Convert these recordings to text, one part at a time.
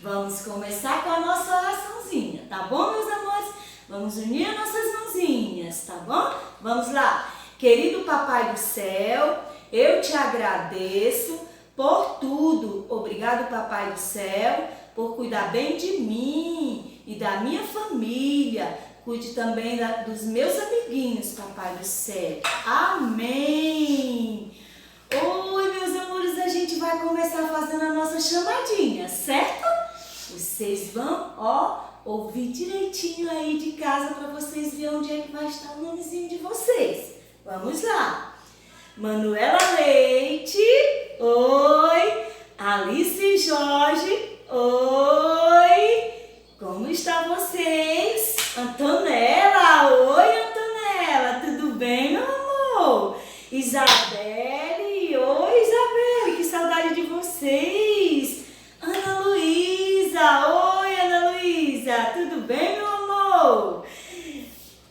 Vamos começar com a nossa oraçãozinha, tá bom, meus amores? Vamos unir as nossas mãozinhas, tá bom? Vamos lá. Querido Papai do Céu, eu te agradeço por tudo. Obrigado, Papai do Céu, por cuidar bem de mim e da minha família. Cuide também dos meus amiguinhos, Papai do Céu. Amém! Oi, meus amores, a gente vai começar fazendo a nossa chamadinha, certo? Vocês vão, ouvir direitinho aí de casa para vocês verem onde é que vai estar o nomezinho de vocês. Vamos lá. Manuela Leite, oi. Alice Jorge, oi. Como estão vocês? Antonella, oi Antonella, tudo bem, meu amor? Isabelle, oi Isabelle, que saudade de vocês. Ana Luísa, oi Ana Luísa, tudo bem, meu amor?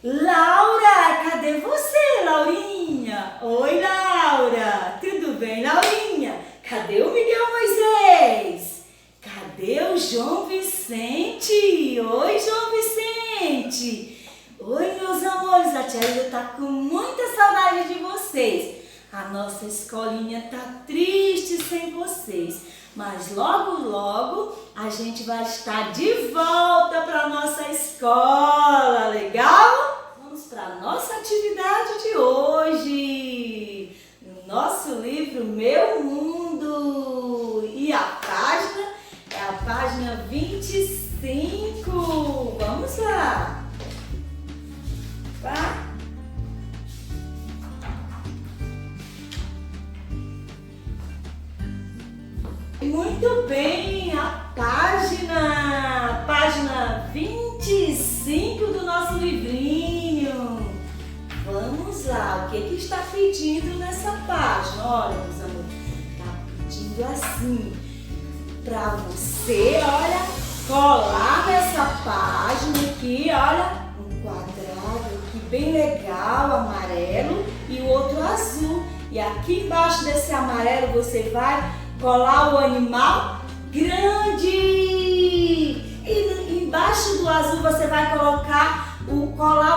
Laura, cadê você, Laurinha? Oi Laura, tudo bem, Laurinha? Cadê o Miguel Moisés? Cadê o João Vicente? Oi, João Vicente. Oi, meus amores, a tia Ilda tá com muita saudade de vocês. A nossa escolinha tá triste sem vocês, mas logo, logo a gente vai estar de volta para nossa escola, legal? Vamos para a nossa atividade de hoje, no nosso livro Meu Mundo. E a página é a página 25. Vamos lá. Vá. Muito bem, a página 25 do nosso livrinho. Vamos lá, o que está pedindo nessa página? Olha, meus amores, está pedindo assim, para você, olha, colar nessa página aqui, olha, um quadrado aqui bem legal, amarelo, e o outro azul. E aqui embaixo desse amarelo você vai colar o animal grande. E embaixo do azul você vai colar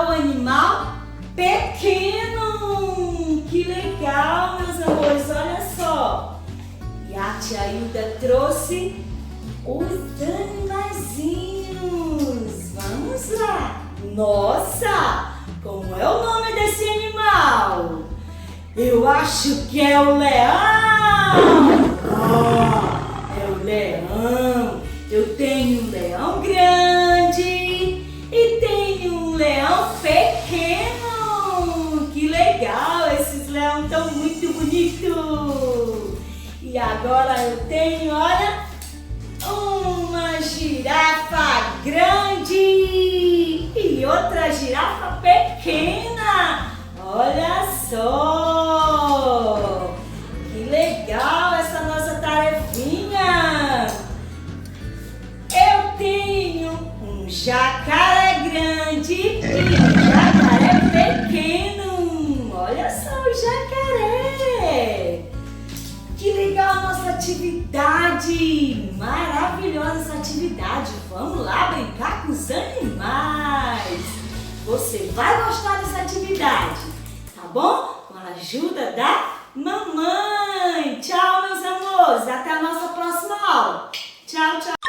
o animal pequeno. Que legal, meus amores, olha só. E a tia Hilda trouxe os animaizinhos. Vamos lá. Nossa, como é o nome desse animal? Eu acho que é o leão. É o leão. Eu tenho um leão grande e tenho um leão pequeno. Que legal, esses leões estão muito bonitos. E agora eu tenho, olha, uma girafa grande e outra girafa pequena. Olha só. Que legal essa nossa tarefinha. Eu tenho um jacaré grande e um jacaré pequeno. Olha só o jacaré. Que legal a nossa atividade. Maravilhosa essa atividade. Vamos lá brincar com os animais. Você vai gostar dessa atividade, tá bom? Com a ajuda da mamãe. Tchau, meus amores. Até a nossa próxima aula. Tchau, tchau.